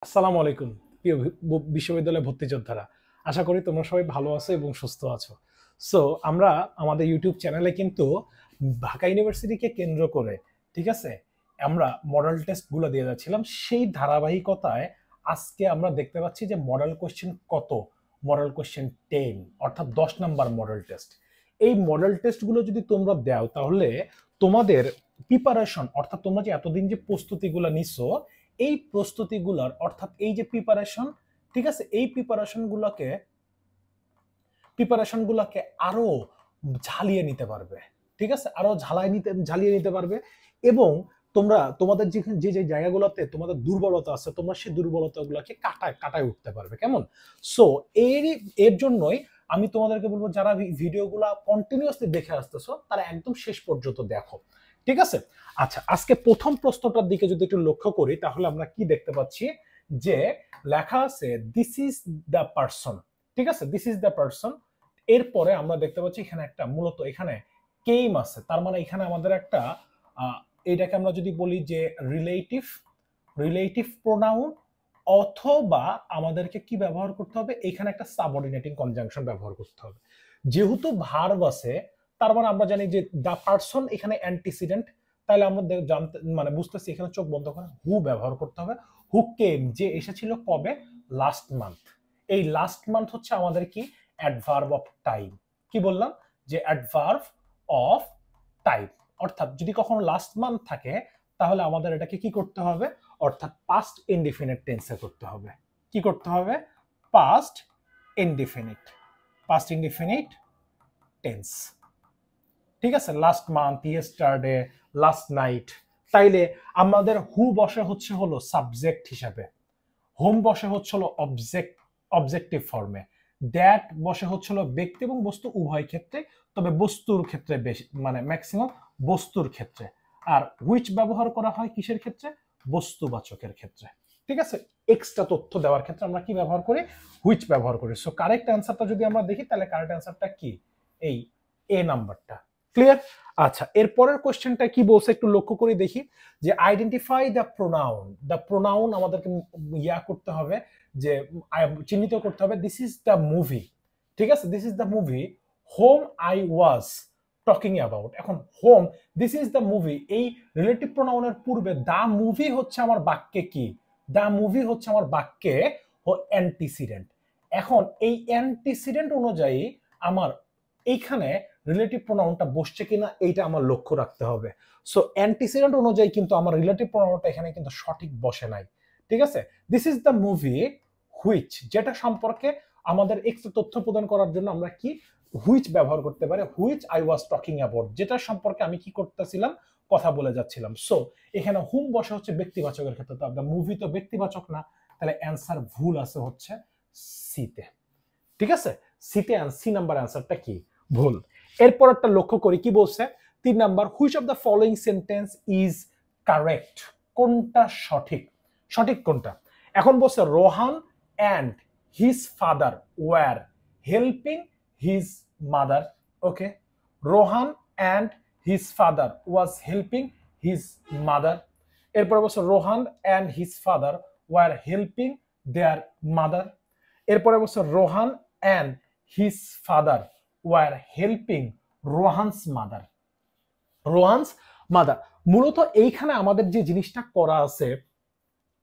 আসসালামু আলাইকুম প্রিয় বিশ্ববিদ্যালয়ে ভর্তি যোদ্ধারা। আশা করি তোমরা সবাই ভালো আছো এবং সুস্থ আছো। সো আমরা আমাদের ইউটিউব চ্যানেলে কিন্তু ঢাকা ইউনিভার্সিটিকে কেন্দ্র করে, ঠিক আছে, আমরা মডেল টেস্টগুলো দিয়ে যাচ্ছিলাম। সেই ধারাবাহিকতায় আজকে আমরা দেখতে পাচ্ছি যে মডেল কোশ্চেন কত, মডেল কোশ্চেন 10, অর্থাৎ 10 নাম্বার মডেল টেস্ট। এই মডেল টেস্টগুলো যদি তোমরা দাও তাহলে তোমাদের প্রিপারেশন, অর্থাৎ তোমরা যে এতদিন যে প্রস্তুতিগুলো নিছো, এই প্রস্তুতিগুলোর অর্থাৎ এই যে প্রিপারেশন, ঠিক আছে, এই প্রিপারেশনগুলোকে আরো ঝালিয়ে নিতে পারবে, ঠিক আছে, আরো ঝালিয়ে নিতে পারবে। এবং তোমরা তোমাদের যে যে যে জায়গাগুলোতে তোমাদের দুর্বলতা আছে, তোমরা সেই দুর্বলতাগুলোকে কাটায় কাটায় উঠতে পারবে। কেমন? সো এর জন্যই আমি তোমাদেরকে বলবো, যারা ভিডিওগুলো কন্টিনিউয়াসলি দেখে আসতেছো তারা একদম শেষ পর্যন্ত দেখো, ঠিক আছে। আচ্ছা, আজকে প্রথম প্রশ্নটার দিকে যদি একটু লক্ষ্য করি তাহলে আমরা কি দেখতে পাচ্ছি, যে লেখা আছে দিস ইজ দ্য পারসন, ঠিক আছে, দিস ইজ দ্য পারসন। এরপরে আমরা দেখতে পাচ্ছি এখানে একটা মূলত এখানে কেইম আছে, তার মানে এখানে আমাদের একটা এটাকে আমরা যদি বলি যে রিলেটিভ রিলেটিভ প্রোনাউন, অথবা আমাদেরকে কি ব্যবহার করতে হবে, এখানে একটা সাবঅর্ডিনেটিং কনজাংশন ব্যবহার করতে হবে। যেহেতু ভার্ব আছে, তার মানে আমরা জানি যে দা পারসন এখানে অ্যান্টিসিডেন্ট, তাহলে আমরা জানতে মানে বুঝতেছি এখানে চোখ বন্ধ করে হু ব্যবহার করতে হবে। হু কেম, যে এসেছিল কবে, লাস্ট মান্থ। এই লাস্ট মান্থ হচ্ছে আমাদের কি, অ্যাডভার্ব অফ টাইম। কি বললাম, যে অ্যাডভার্ব অফ টাইম। অর্থাৎ যদি কখনো লাস্ট মান্থ থাকে তাহলে আমাদের এটাকে কি করতে হবে, অর্থাৎ পাস্ট ইনডিফিনিট টেন্সে করতে হবে। কি করতে হবে? Past indefinite, past indefinite tense, ঠিক আছে। Last month, yesterday, last night. তাইলে আমাদের হু বসে হলো সাবজেক্ট হিসাবে, হোম বসে হলো অবজেক্টিভ ফর্মে, দ্যাট বসে হলো ব্যক্তি এবং বস্তু উভয় ক্ষেত্রে, তবে বস্তুর ক্ষেত্রে বেশি, মানে ম্যাক্সিমাম বস্তুর ক্ষেত্রে। আর হুইচ ব্যবহার করা হয় কিসের ক্ষেত্রে? বস্তুবাচকের ক্ষেত্রে, ঠিক আছে। এক্সট্রা তথ্য দেওয়ার ক্ষেত্রে আমরা কি ব্যবহার করি? হুইচ ব্যবহার করি। সো কারেক্ট অ্যান্সারটা যদি আমরা দেখি তাহলে কারেক্ট অ্যান্সারটা কি, এই এ নাম্বারটা। ক্লিয়ার? আচ্ছা, এরপরের কোশ্চেনটা কি বলছে একটু লক্ষ্য করে দেখি, যে identify the pronoun. The pronoun আমাদেরকে ইয়া করতে হবে, যে চিহ্নিত করতে হবে। দিস ইজ দ্য মুভি, ঠিক আছে, this is the movie whom I was talking about. এখন whom, this is the movie, এই রিলেটিভ প্রোনাউনের পূর্বে দা মুভি হচ্ছে আমার বাক্যে কি, দা মুভি হচ্ছে আমার বাক্যে অ্যান্টিসিডেন্ট। এখন এই অ্যান্টিসিডেন্ট অনুযায়ী আমার এইখানে রিলেটিভ প্রোনাউনটা বসছে কিনা এইটা আমার লক্ষ্য রাখতে হবে। সো অ্যান্টিসিডেন্ট অনুযায়ী কিন্তু আমার রিলেটিভ প্রোনাউনটা এখানে কিন্তু সঠিক বসে নাই, ঠিক আছে। This is the movie which, যেটা সম্পর্কে আমাদের এক্সট্রা তথ্য প্রদান করার জন্য আমরা কি হুইচ ব্যবহার করতে পারি, which I was talking about, যেটা সম্পর্কে আমি কি করতেছিলাম, কথা বলে যাচ্ছিলাম। সো এখানে হুম বসে হচ্ছে ব্যক্তিবাচকের ক্ষেত্রে, তো আপনার মুভি তো ব্যক্তিবাচক না, তাহলে অ্যান্সার ভুল আছে হচ্ছে সিতে, ঠিক আছে। সিতে সি নাম্বার অ্যান্সারটা কি, ভুল। এরপর একটা লক্ষ্য করি কি বলছে, 3 number, which of the following sentence is correct, কোনটা সঠিক, সঠিক কোনটা। এখন বলছে Rohan and his father were helping his mother. Okay, Rohan and his father was helping his mother. এরপর বলছে Rohan and his father were helping their mother. এরপরে বলছে Rohan and his father were helping Rohan's mother, Rohan's mother. মূলত এইখানে আমাদের যে জিনিসটা করা আছে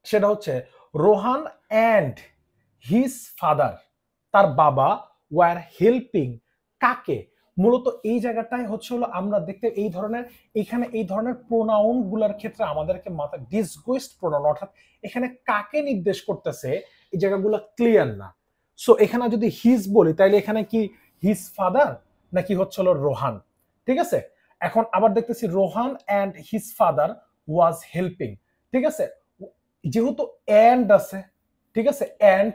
সেটা হচ্ছে রোহান অ্যান্ড হিজ ফাদার, তার বাবা, ওয়ার হেল্পিং কাকে, মূলত এই জায়গাটাই হচ্ছে হলো আমরা দেখতে এই ধরনের, এখানে এই ধরনের প্রোনাউন গুলার ক্ষেত্রে আমাদেরকে মাথা ডিসগোয়েস্ট প্রোনাউন, অর্থাৎ এখানে কাকে নির্দেশ করতেছে এই জায়গাগুলো ক্লিয়ার না। সো এখানে যদি হিজ বলি তাহলে এখানে কি হিজ ফাদার নাকি হচ্ছে হলো রোহান, ঠিক আছে। এখন আবার দেখতেছি Rohan and his father was helping, ঠিক আছে, যেহেতু অ্যান্ড আছে, ঠিক আছে, অ্যান্ড।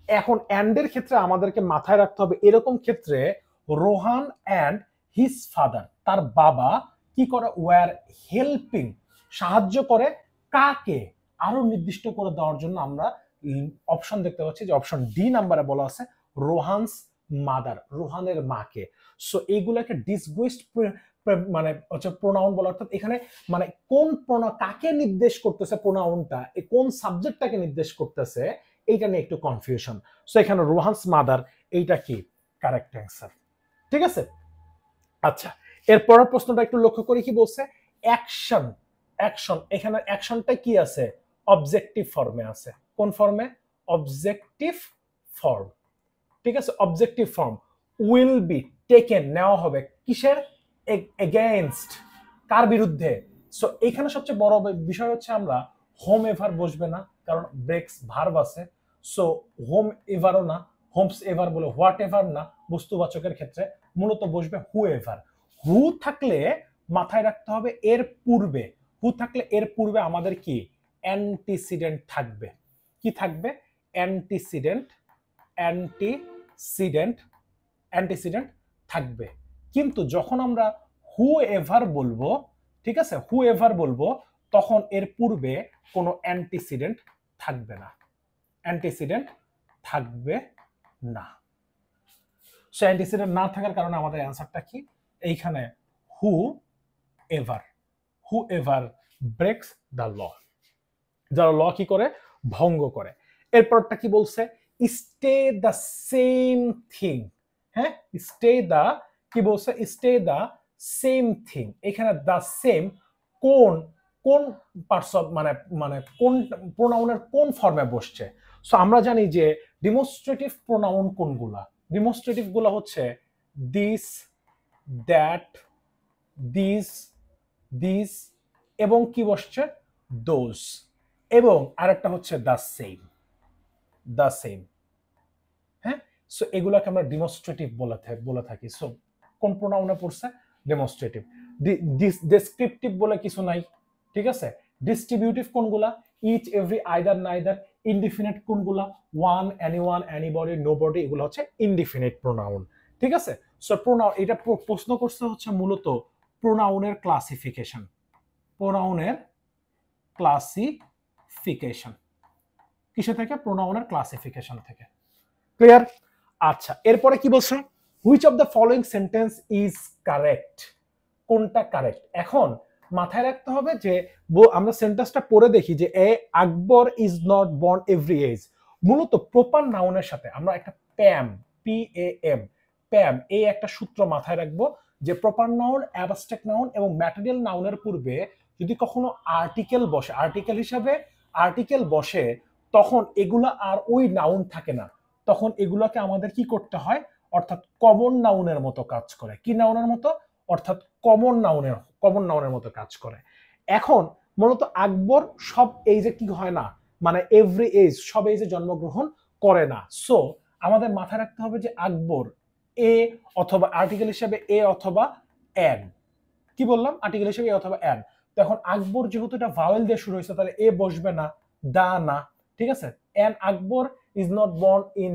এখন অ্যান্ডের ক্ষেত্রে আমাদেরকে মাথায় রাখতে হবে এরকম ক্ষেত্রে রোহান অ্যান্ড হিজ ফাদার, তার বাবা কি করে, ওয়ার হেল্পিং সাহায্য করে কাকে, আরো নির্দিষ্ট করে দেওয়ার জন্য আমরা অপশন দেখতে পাচ্ছি, যে অপশন ডি নাম্বারে বলা আছে রোহানস মাদার, রোহানের মাকে। সো এইগুলাকে ডিসগুইসড মানে হচ্ছে প্রোনাউন বলা, অর্থাৎ এখানে মানে কোন কাকে নির্দেশ করতেছে প্রোনাউনটা, কোন সাবজেক্টটাকে নির্দেশ করতেছে, এইটা নিয়ে একটু কনফিউশন। সো এখানে রোহানস মাদার, এইটা কি কারেক্ট অ্যান্সার। ঠিক আছে, আচ্ছা এর পরের প্রশ্নটা একটু লক্ষ্য করি, কি বলছে, অ্যাকশন। অ্যাকশন, এখানে অ্যাকশনটা কি আছে, অবজেক্টিভ ফর্মে আছে। কোন ফর্মে, অবজেক্টিভ ফর্ম। ঠিক আছে, objective form. Will be taken, নেওয়া হবে কিসের, এগেইনস্ট, কার বিরুদ্ধে। সো এখানে সবচেয়ে বড় বিষয় হচ্ছে আমরা হোম এভার বসবে না, কারণ ব্রেকস ভার্ব আছে। সো হোম এভারও না, হোমস এভার বলে হোয়াট এভার না, বস্তুবাচকের ক্ষেত্রে মূলত বসবে হু এভার। হু থাকলে মাথায় রাখতে হবে এর পূর্বে, হু থাকলে এর পূর্বে আমাদের কি অ্যান্টিসিডেন্ট থাকবে। কি থাকবে, অ্যান্টিসিডেন্ট, অ্যান্টিসিডেন্ট, অ্যান্টিসিডেন্ট থাকবে। কিন্তু যখন আমরা হু এভার বলবো, ঠিক আছে, হু এভার বলবো, তখন এর পূর্বে কোনো অ্যান্টিসিডেন্ট থাকবে না, অ্যান্টিসিডেন্ট থাকবে না। সো অ্যান্টিসিডেন্ট না থাকার কারণে আমাদের অ্যান্সারটা কি, এইখানে whoever, whoever breaks the law, যারা ল কি করে, ভঙ্গ করে। এরপরটা কি বলছে, স্টে দ্য সেম থিং। হ্যাঁ, স্টে দা, কি বলছে, স্টে দা সেম থিং। এখানে দা সেম কোন কোন পার্টস অফ মানে মানে কোন প্রোনাউনের কোন ফর্মে বসছে। সো আমরা জানি যে ডিমনস্ট্রেটিভ প্রোনাউন কোনগুলা, ডিমনস্ট্রেটিভ গুলা হচ্ছে দিস, দ্যাট, দিস, দিস, এবং কি বসছে, দোজ, এবং আরেকটা হচ্ছে দ্য সেম, দ্য সেম। হ্যাঁ, সো এগুলাকে আমরা ডিমনস্ট্রেটিভ বলে থাকি। সো কোন প্রোনাউনে পড়ছে, ডেমনস্ট্রেটিভ। ডেসক্রিপটিভ বলে কিছু নাই, ঠিক আছে। ডিস্ট্রিবিউটিভ কোনগুলা, each, every, either, neither. Indefinite কোনগুলা, ওয়ান, এনিওয়ান, এনিবডি, নোবডি, এগুলো হচ্ছে ইনডিফিনিট প্রোনাউন। ঠিক আছে, সো প্রোনাউন, এটা প্রশ্ন করছে হচ্ছে মূলত প্রোনাউনের ক্লাসিফিকেশন, প্রোনাউনের ক্লাসিফিকেশন কিসে থেকে, প্রোনাউনের ক্লাসিফিকেশন থেকে। ক্লিয়ার? আচ্ছা এরপরে কি বলছে, which of the following sentence is correct, কোনটা কারেক্ট। এখন মাথায় রাখতে হবে যে আমরা সেন্টেন্সটা পড়ে দেখি যে a Akbar is not born every age, মূলত প্রপার নাউনের সাথে আমরা একটা প্যাম, PAM, প্যাম, এই একটা সূত্র মাথায় রাখবো যে প্রপার নাউন, অ্যাবস্ট্রাক্ট নাউন এবং ম্যাটেরিয়াল নাউনের পূর্বে যদি কখনো আর্টিকেল বসে, আর্টিকেল হিসাবে আর্টিকেল বসে, তখন এগুলা আর ওই নাউন থাকে না, তখন এগুলোকে আমাদের কি করতে হয়, অর্থাৎ কমন নাউনের মতো কাজ করে। কি নাউনের মতো, অর্থাৎ কমন নাউনের মতো কাজ করে। এখন মূলত আকবর সব এজে কি হয় না, মানে এভরি এজ, সব এজে জন্মগ্রহণ করে না। সো আমাদের মাথায় রাখতে হবে যে আকবর এ অথবা আর্টিকেল হিসেবে এ অথবা এন, কি বললাম, আর্টিকেল হিসেবে এ অথবা এন। তো এখন আকবর যেহেতু এটা ভাওয়েল দিয়ে শুরু হয়েছে, তাহলে এ বসবে না, দা না, ঠিক আছে। An Akbar is not born in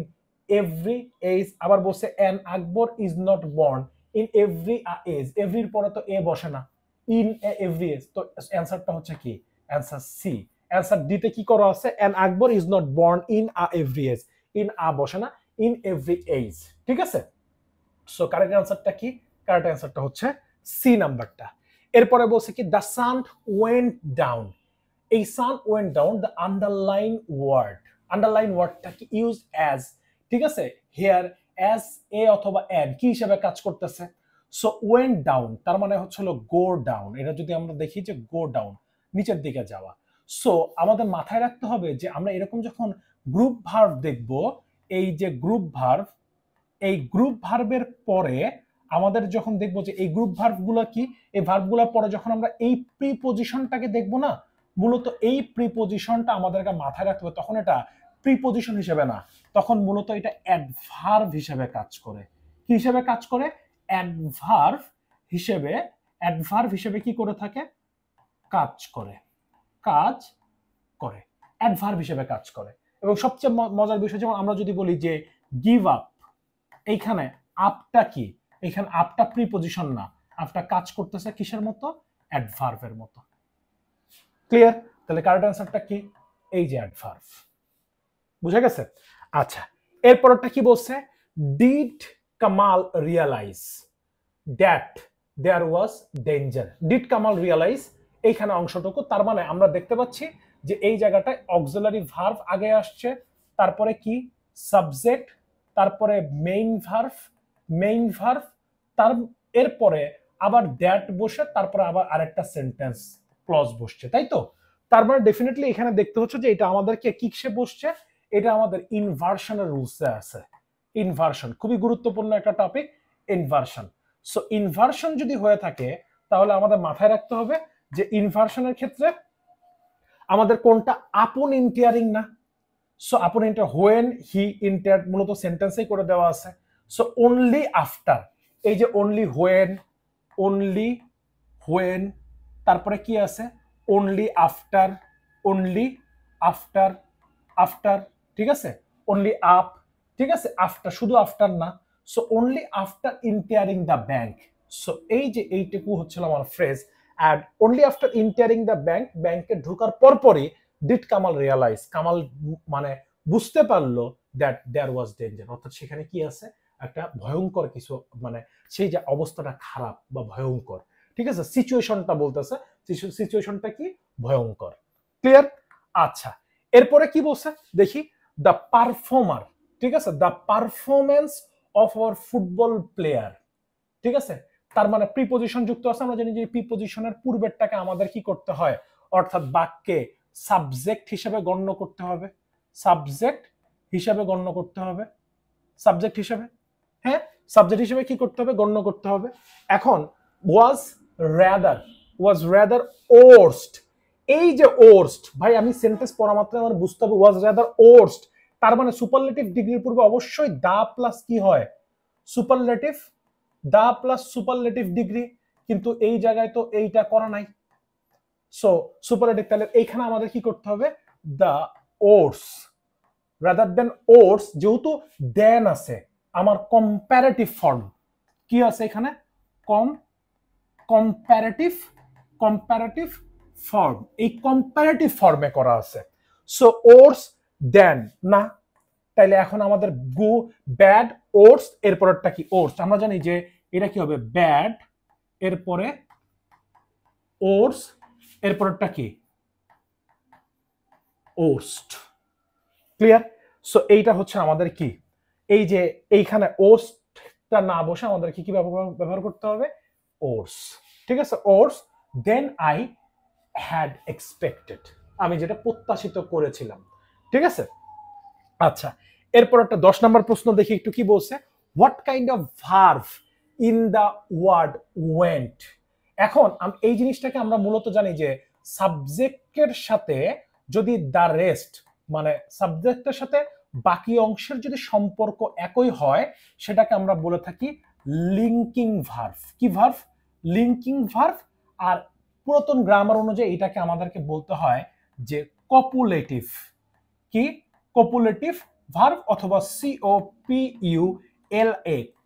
every age, আবার বলছে an Akbar is not born in every age, এভরির পরে তো এ বসে না, ইন এভরি এজ। তো অ্যান্সারটা হচ্ছে কি, অ্যান্সার সি। অ্যান্সার ডিতে কি করা আছে, an Akbar is not born in every age, in বসে না, ইন এভরি এজ। ঠিক আছে, সো কারেক্ট অ্যান্সারটা কি, কারেক্ট অ্যান্সারটা হচ্ছে সি নাম্বারটা। এরপরে বলছে কি, দ্য সান ওয়েন্ট ডাউন, এই সান ওয়েন্ট ডাউন, দ্য আন্ডারলাইন ওয়ার্ডটা কি ইউজ অ্যাজ, ঠিক আছে, হেয়ার অ্যাজ এ অথবা এন কি হিসেবে কাজ করতেছে। সো ওয়েন্ট ডাউন তার মানে হচ্ছে হলো গো ডাউন, এটা যদি আমরা দেখি যে গো ডাউন, নিচের দিকে যাওয়া। সো আমাদের মাথায় রাখতে হবে যে আমরা এরকম যখন গ্রুপ ভার্ব দেখব, এই যে গ্রুপ ভার্ব, এই গ্রুপ ভার্বের পরে আমাদের যখন দেখবো যে এই গ্রুপ ভার্বগুলো কি, এই ভার্বগুলোর পরে যখন আমরা এই প্রিপজিশনটাকে দেখবো না, মূলত এই প্রিপজিশনটা আমাদেরকে মাথায় রাখতে হবে, তখন এটা প্রিপজিশন হিসেবে না, তখন মূলত এটা অ্যাডভার্ব হিসেবে কাজ করে। কি হিসেবে কাজ করে, অ্যাডভার্ব হিসেবে, অ্যাডভার্ব হিসেবে কি করে থাকে, কাজ করে, কাজ করে, অ্যাডভার্ব হিসেবে কাজ করে। এবং সবচেয়ে মজার বিষয়, যেমন আমরা যদি বলি যে গিভ আপ, এইখানে আপটা কি, এখানে আপটা প্রিপজিশন না, আপটা কাজ করতেছে কিসের মতো, অ্যাডভার্বের মতো। ক্লিয়ার? তাহলে কারেক্ট অ্যান্সারটা কি, এই যে অ্যাডভার্ব। বুঝা গেছে? আচ্ছা এরপরটা কি বলছে, did Kamal realise that there was danger. Did Kamal realise এইখানে অংশটুকু, তার মানে আমরা দেখতে পাচ্ছি যে এই জায়গাটায় অক্সিলারি ভার্ব আগে আসছে, তারপরে কি সাবজেক্ট, তারপরে মেইন ভার্ব, তার এরপরে আবার দ্যাট বসে, তারপরে আবার আরেকটা সেন্টেন্স ক্লজ বসছে, তাই তো? তার মানে ডেফিনেটলি এখানে দেখতে হচ্ছে যে এটা আমাদেরকে কিসে বসছে, এটা আমাদের ইনভার্সনের রুলসে আছে। ইনভার্সন খুবই গুরুত্বপূর্ণ একটা টপিক, ইনভার্সন। সো ইনভার্সন যদি হয়ে থাকে তাহলে আমাদের মাথায় রাখতে হবে যে ইনভার্সনের ক্ষেত্রে আমাদের কোনটা আপন ইন্টিয়ারিং না। সো আপন ইন্টার হোয়েন হি ইন্টার মূলত সেন্টেন্সেই করে দেওয়া আছে। সো অনলি আফটার, এই যে অনলি হোয়েন, তারপরে কি আছে অনলি আফটার, আফটার, ঠিক আছে, অনলি আপ, ঠিক আছে, আফটার, শুধু আফটার না। So only after entering the bank. So এই যে এইটুকু হচ্ছিল আমার phrase, and only after entering the bank, ব্যাংকে ঢোকার পরপরই ডিড কামাল রিয়ালাইজ, কামাল মানে বুঝতে পারলো দ্যাট দেয়ার ওয়াজ ডেঞ্জার, অর্থাৎ সেখানে কি আছে একটা ভয়ঙ্কর কিছু, মানে সেই যে অবস্থাটা খারাপ বা ভয়ঙ্কর, ঠিক আছে, সিচুয়েশনটা বলতেছে, সিচুয়েশনটা কি ভয়ঙ্কর। ক্লিয়ার? আচ্ছা, এরপরে কি বলছে দেখি, দ্য পারফর্মার, ঠিক আছে, the performance of our football player, ঠিক আছে। তার মানে প্রিপজিশন যুক্ত আছে, আমরা জানি যে প্রিপজিশনের পূর্বেরটাকে আমাদের কি করতে হয়, অর্থাৎ বাক্যে সাবজেক্ট হিসেবে গণ্য করতে হবে, সাবজেক্ট হিসেবে হ্যাঁ, সাবজেক্ট হিসেবে কি করতে হবে, গণ্য করতে হবে। এখন ওয়াজ রাদার ওর্স্ট, এই যে ওর্স্ট, ভাই আমি সেন্টেন্স পড়া মাত্র আমার বুঝতে হবে ওয়াজ রাদার ওর্স্ট, তার মানে সুপারলেটিভ ডিগ্রির পূর্বে অবশ্যই দা প্লাস কি হয়, superlative, the plus superlative degree, কিন্তু এই জায়গায় তো এইটা করা নাই। সো সুপারলেটিভ, তাহলে এইখানে আমাদের কি করতে হবে, দা ওর্স, রাদার দেন ওর্স, যেহেতু দেন আছে, আমার কম্পারেটিভ ফর্ম কি আছে এখানে, কম্পারেটিভ ফর্ম, এই কম্পারেটিভ ফর্মে করা আছে। সো ওর্স দেন না, তাইলে এখন আমাদের গো ব্যাড ওর্স, এরপরটা কি ওর্স, আমরা জানি যে এটা কি হবে ব্যাড, এরপরে ওর্স, এরপরটা কি ওর্স্ট। ক্লিয়ার? সো এইটা হচ্ছে আমাদের কি, এই যে এইখানে ওর্সটা না বসে আমাদের কি ব্যবহার করতে হবে, ওর্স, ঠিক আছে, ওর্স দেন আই হ্যাড এক্সপেক্টেড, আমি যেটা প্রত্যাশিত করেছিলাম, ঠিক আছে। আচ্ছা, এরপর একটা 10 নম্বর প্রশ্ন দেখি একটু কি বলছে, what kind of verb in the word went. এখন এই জিনিসটাকে আমরা মূলত জানি যে সাবজেক্টের সাথে যদি দ্য রেস্ট, মানে সাবজেক্টের সাথে বাকি অংশের যদি সম্পর্ক একই হয়, সেটাকে আমরা বলে থাকি লিঙ্কিং ভার্ভ। কি ভার্ভ? Linking verb. আর পুরাতন গ্রামার অনুযায়ী এটাকে আমাদেরকে বলতে হয় যে কপুলেটিভ, কি কপুলেটিভ ভার্ব, অথবা COPULA,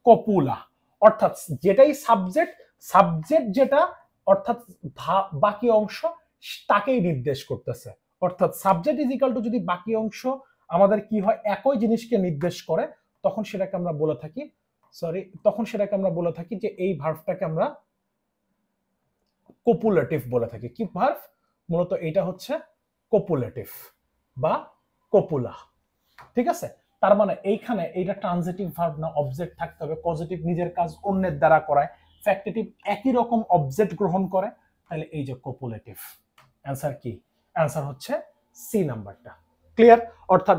কপুলা, অর্থাৎ যেটাই সাবজেক্ট যেটা, অর্থাৎ বাকি অংশ তাকেই নির্দেশ করতেছে, অর্থাৎ সাবজেক্ট ইজ ইকুয়াল টু যদি বাকি অংশ আমাদের কি হয় একই জিনিসকে নির্দেশ করে, তখন সেটাকে আমরা বলে থাকি যে এই ভার্বটাকে আমরা কপুলেটিভ বলে থাকি। কি ভার্ব? মূলত এটা হচ্ছে কপুলেটিভ বা কপুলা, ঠিক আছে। তার মানে এইখানে এইটা ট্রানজিটিভ ভার্ব না, অবজেক্ট থাকতে হবে, পজিটিভ নিজের কাজ অন্যের দ্বারা করায়, ফ্যাক্টিটিভ একই রকম অবজেক্ট গ্রহণ করে, তাহলে এই যে কপুলেটিভ। অ্যান্সার কি? অ্যান্সার হচ্ছে সি নাম্বারটা। ক্লিয়ার? অর্থাৎ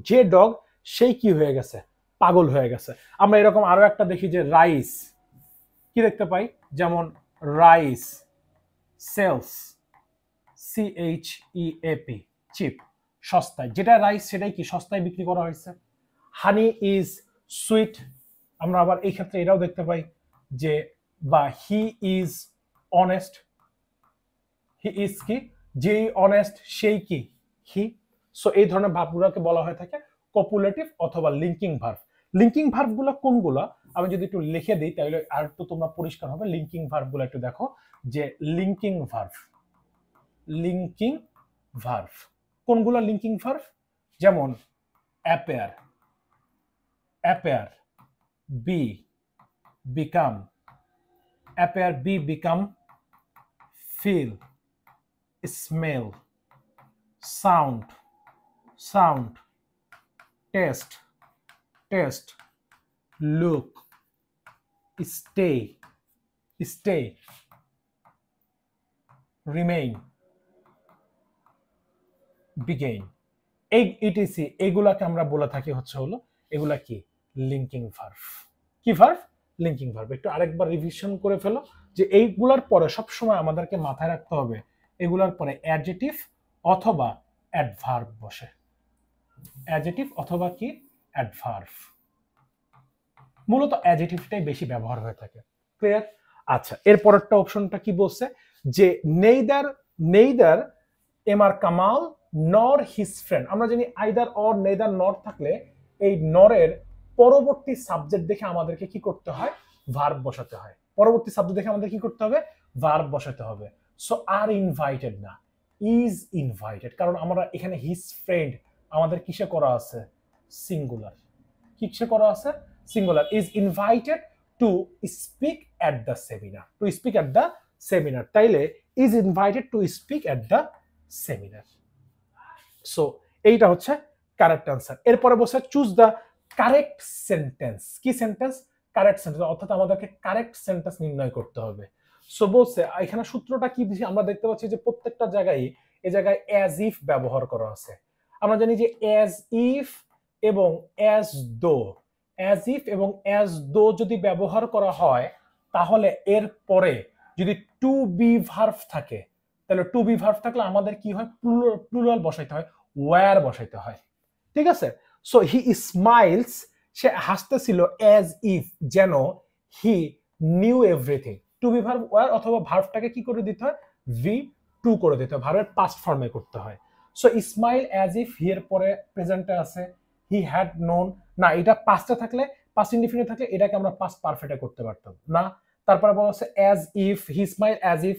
যে ডগ সেই কি হয়ে গেছে, পাগল হয়ে গেছে। আমরা এরকম আরো একটা দেখি যে রাইস, কি দেখতে পাই, যেমন রাইস সেলস, CHEAP, চিপ, সস্তায়, যেটা রাইস সেটাই কি সস্তায় বিক্রি করা হয়েছে। হানি ইজ সুইট, আমরা আবার এই ক্ষেত্রে এটাও দেখতে পাই যে, বা he is honest, he is কি, যেই অনেস্ট সেই কি হি। সো এই ধরনের ভার্বগুলোকে বলা হয়ে থাকে কপুলেটিভ অথবা লিঙ্কিং ভার্ব। লিঙ্কিং ভার্বগুলো কোনগুলো আমি যদি একটু লিখে দিই তাহলে আর একটু তোমরা পরিষ্কার হবে। লিঙ্কিং ভার্বগুলো একটু দেখো, যে লিঙ্কিং ভার্ব কোনগুলো লিঙ্কিং ভার্ব, যেমন appear, appear, be, become, appear, be, become, feel, smell, sound, sound, taste, taste, look, stay, stay, remain, begin, etc এগুলাকে আমরা বলে থাকি হচ্ছে হলো এগুলা কি লিঙ্কিং ভার্ব। কি ভার্ব? Linking verb. একটু আরেকবার রিভিশন করে ফেলো যে এইগুলার পরে সবসময় আমাদেরকে মাথায় রাখতে হবে এগুলার পরে অ্যাডজেটিভ অথবা অ্যাডভার্ব বসে। অ্যাডজেটিভ অথবা কি অ্যাডভার্ব, মূলত অ্যাডজেটিভটাই বেশি ব্যবহার হয়ে থাকে। ক্লিয়ার? আচ্ছা, এর পরেরটা অপশনটা কি বলছে যে নেইদার এমআর কামাল নর হিজ ফ্রেন্ড। আমরা জানি আইদার অর নেইদার নর থাকলে এই নরের পরবর্তী সাবজেক্ট দেখে আমাদেরকে কি করতে হয়? ভার্ব বসাতে হয়। পরবর্তী সাবজেক্ট দেখে আমাদের কি করতে হবে? ভার্ব বসাতে হবে। সো আর ইনভাইটেড না, ইজ ইনভাইটেড, কারণ আমরা এখানে হিজ ফ্রেন্ড আমাদের কিসে করা আছে? সিঙ্গুলার। কিসে করা আছে? Singular. Is invited to speak at the seminar, to speak at the seminar. তাইলে is invited to speak at the seminar. So এইটা হচ্ছে কারেক্ট আনসার। এরপরে বলছে চুজ দ্য কারেক্ট সেন্টেন্স। কি সেন্টেন্স? কারেক্ট সেন্টেন্স, অর্থাৎ আমাদেরকে কারেক্ট সেন্টেন্স নির্ণয় করতে হবে। সো বলছে এখানে সূত্রটা কি দিছি আমরা দেখতে পাচ্ছি যে প্রত্যেকটা জায়গায় এই জায়গায় অ্যাজ ইফ ব্যবহার করা আছে। আমরা জানি যে অ্যাজ ইফ এবং অ্যাজ দো, অ্যাজ ইফ এবং অ্যাজ দো যদি ব্যবহার করা হয় তাহলে এর পরে যদি টু বি ভার্ব থাকে তাহলে টু বি ভার্ব থাকলে আমাদের কি হয়? প্লুরাল বসাইতে হয়, ওয়্যার বসাইতে হয়। ঠিক আছে? সো হি স্মাইলস, সে হাসতেছিল, অ্যাজ ইফ, যেন he knew everything. To be verb were অথবা ভার্বটাকে কি করে দিতে হয়? ভি টু করে দিতে হয়, ভার্বের পাস্ট ফর্মে করতে হয়। সো স্মাইল অ্যাজ ইফ, হি এর পরে প্রেজেন্টে আছে, হি হ্যাড নোন, না এটা পাস্টে থাকলে, পাস্ট ইনডিফিনিট থাকলে এটাকে আমরা পাস্ট পারফেক্টে করতে পারতাম না। তারপরে বলা হচ্ছে as if, he smile as if,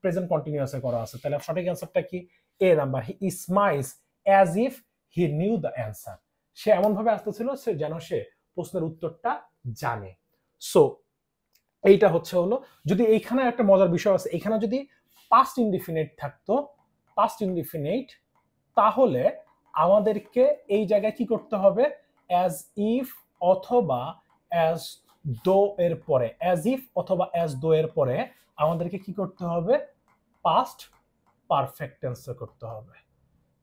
present কন্টিনিউয়াসে করা আছে। তাহলে সঠিক অ্যান্সারটা কি? A number, he smiles as if he knew the answer. সে এমন ভাবে আসতেছিল সে যেন সে প্রশ্নের উত্তরটা জানে। সো এইটা হচ্ছে হলো, যদি এইখানে একটা মজার বিষয় আছে, এখানে যদি পাস্ট ইনডিফিনিট থাকতো, পাস্ট ইনডিফিনিট, তাহলে আমাদেরকে এই জায়গায় কি করতে হবে? অ্যাজ ইফ অথবা অ্যাজ দো এর পরে, অ্যাজ ইফ অথবা অ্যাজ দো এর পরে আমাদেরকে কি করতে হবে? পাস্ট পারফেক্ট টেন্স করতে হবে।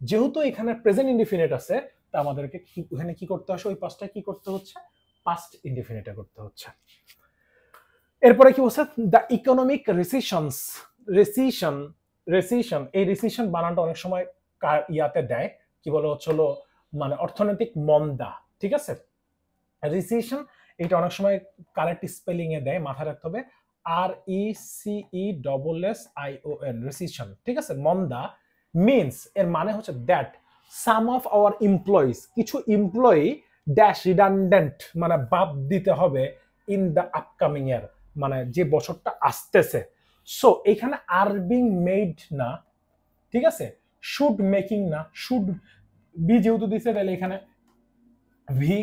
যেহেতু এখানে প্রেজেন্ট ইনডিফিনিট আছে তা আমাদেরকে এখানে কি করতে হচ্ছে? ওই পাস্টটা কি করতে হচ্ছে? পাস্ট ইনডিফিনিটে করতে হচ্ছে। এরপরে কি বলছে? দ্য ইকোনমিক রিসেশনস, রেসিশন, এই রিসেশন বানানটা অনেক সময় ইয়াতে দেয়, কি বলে হচ্ছে হলো মানে অর্থনৈতিক মন্দা। ঠিক আছে? রিসেশন এটা অনেক সময় কারেক্ট স্পেলিং এ দেয়, মাথায় রাখতে হবে RECESSION, রিসেশন। ঠিক আছে? মন্দা মিনস, এর মানে হচ্ছে that some of our employees, কিছু এমপ্লয়ি ড্যাশ রিডান্ডেন্ট, মানে বাদ দিতে হবে ইন দ্য আপকামিং ইয়ার, মানে যে বছরটা আসতেছে। সো এখানে আর বিং মেড না, ঠিক আছে? শুড মেকিং না, শুড বি যেহেতু দিছে তাহলে এখানে ভি,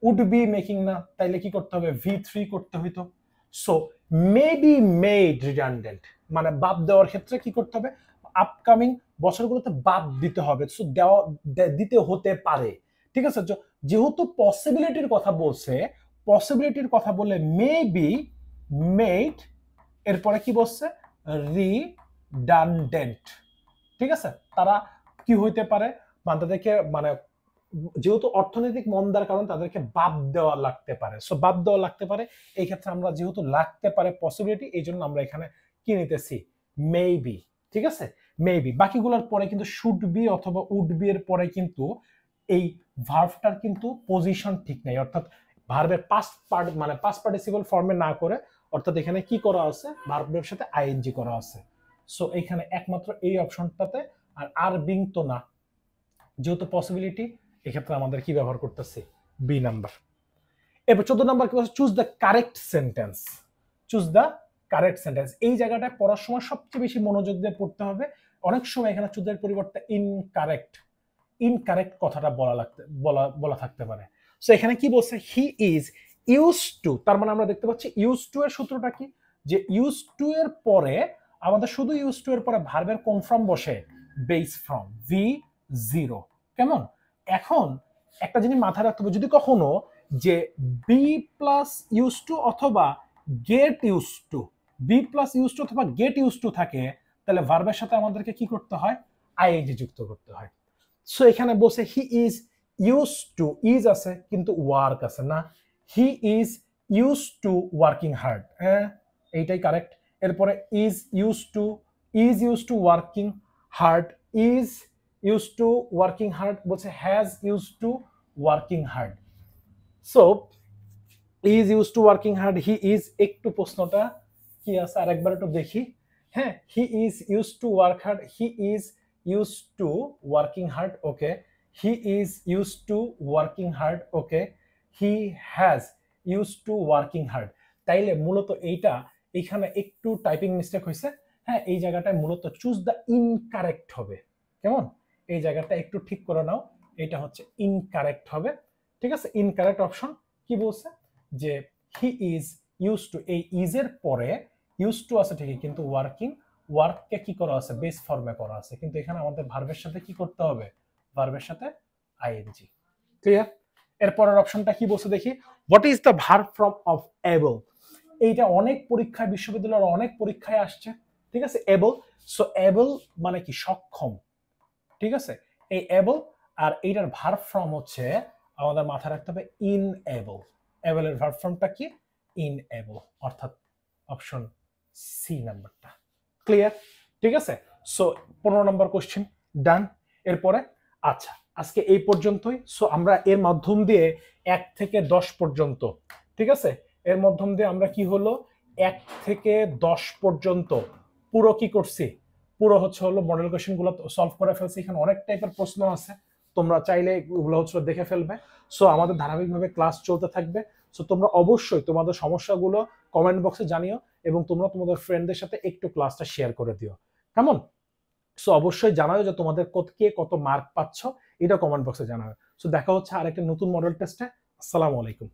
উড বি মেকিং না, তাইলে কি করতে হবে? V3 করতে হইতো। So may be made redundant, মানে বাদ দেওয়ার ক্ষেত্রে কি করতে হবে? আপকামিং বছরগুলোতে বাদ দিতে হবে। সো দেওয়া দিতে হতে পারে। ঠিক আছে? যেহেতু পসিবিলিটির কথা বলছে, পসিবিলিটির কথা বলে মে বি মেড, এরপরে কি বলছে? রিডান্ডেন্ট। ঠিক আছে? তারা কি হইতে পারে? মানে তাদেরকে, মানে যেহেতু অর্থনৈতিক মন্দার কারণ তাদেরকে বাদ দেওয়া লাগতে পারে। সো বাদ দেওয়া লাগতে পারে, এই ক্ষেত্রে আমরা যেহেতু লাগতে পারে পসিবিলিটি, এই জন্য আমরা এখানে কি নিতেছি? মেবি। ঠিক আছে? মেবি। বাকিগুলোর পরে কিন্তু শুড বি অথবা উড বি এর পরে কিন্তু এই ভার্বটার কিন্তু পজিশন ঠিক নাই, অর্থাৎ ভার্বের পাস্ট পার্ট মানে পাস্ট পার্টিসিপল ফর্মে না করে, অর্থাৎ এখানে কি করা আছে? ভার্বের সাথে আইএনজি করা আছে। সো এখানে একমাত্র এই অপশনটাতে, আর বিং তো না, যেহেতু পসিবিলিটি, এক্ষেত্রে আমাদের কি ব্যবহার করতেছি? B number. এরপর 14 নাম্বার কি বলছে? Choose the correct sentence. Choose the correct sentence, এই জায়গাটা পড়ার সময় সবচেয়ে বেশি মনোযোগ দিয়ে পড়তে হবে। অনেক সময় এখানে চুজের পরিবর্তে ইনকারেক্ট, ইনকারেক্ট কথাটা বলা থাকতে পারে। সো এখানে কি বলছে, হি ইজ ইউজ টু, তার মানে আমরা দেখতে পাচ্ছি ইউজ টু এর সূত্রটা কি, যে ইউজ টু এর পরে আমাদের শুধু ইউজ টু এর পরে ভার্বের কোন ফর্ম বসে, বেস ফর্ম V0। কেমন? এখন একটা জিনিস মাথায় রাখতে হবে, যদি কখনো যে বি প্লাস ইউজ টু অথবা get use to, B plus use to অথবা গেট ইউজ টু থাকে, তাহলে ভার্বের সাথে আমাদেরকে কি করতে হয়, আইএনজি যুক্ত করতে হয়। সো এখানে বসে he is use to, is আছে কিন্তু ওয়ার্ক আছে না, he is use to working hard, হ্যাঁ এইটাই কারেক্ট। এরপরে is use to working hard, is use to working hard বলছে has use to working hard. So is use to working hard, he is, একটু প্রশ্নটা কি আছে আরেকবার একটু দেখি। হ্যাঁ, he is use to work hard, he is use to working hard, okay. He is use to working hard, okay. He has use to working hard. তাইলে মূলত এইটা এখানে একটু টাইপিং মিস্টেক হয়েছে। হ্যাঁ, এই জায়গাটায় মূলত চুজ দ্য ইনকারেক্ট হবে। কেমন? এই জায়গাটা একটু ঠিক করে নাও, এটা হচ্ছে ইনকারেক্ট হবে। ঠিক আছে, ইনকারেক্ট অপশন কি বলছে, যে হি ইজ ইউজ টু, এই ইজ এর পরে ইউজ টু আছে ঠিকই, কিন্তু ওয়ার্ককে কি করা আছে, বেস ফর্মে করা আছে, কিন্তু এখানে আমাদের ভার্বের সাথে কি করতে হবে, ভার্বের সাথে আইএনজি। ক্লিয়ার? এরপরের অপশনটা কি বলছে দেখি, what is the verb from of able. এইটা অনেক পরীক্ষায়, বিশ্ববিদ্যালয়ের অনেক পরীক্ষায় আসছে। ঠিক আছে, এবল। সো এবল মানে কি, সক্ষম। ঠিক আছে, এই এবল আর এইটার ভার্ব ফর্ম হচ্ছে, আমাদের মাথায় রাখতে হবে ইনএবল। এবলের ভার্ব ফর্মটা কি, ইনএবল, অর্থাৎ অপশন সি নাম্বারটা। ক্লিয়ার? ঠিক আছে, সো 15 নম্বর কোশ্চেন ডান। এরপরে আচ্ছা, আজকে এই পর্যন্তই। সো আমরা এর মাধ্যম দিয়ে 1 থেকে 10 পর্যন্ত, ঠিক আছে, এর মাধ্যম দিয়ে আমরা কি হলো 1 থেকে 10 পর্যন্ত পুরো কি করছি, পুরো হলো মডেল কোশ্চেন গুলো সলভ করে ফেলছি। এখানে অনেক টাইপের প্রশ্ন আছে, তোমরা চাইলে ওগুলো দেখে ফেলবে। সো আমাদের ধারাবাহিকভাবে ক্লাস চলতে থাকবে। সো তোমরা অবশ্যই তোমাদের সমস্যাগুলো কমেন্ট বক্সে জানিও, এবং তোমরা তোমাদের ফ্রেন্ডদের সাথে একটু ক্লাসটা শেয়ার করে দিও। কেমন? সো অবশ্যই জানাও যে তোমাদের কে কত মার্ক পাচ্ছ, এটা কমেন্ট বক্সে জানাও। সো দেখা হচ্ছে আরেকটা নতুন মডেল টেস্টে। আসসালামু আলাইকুম।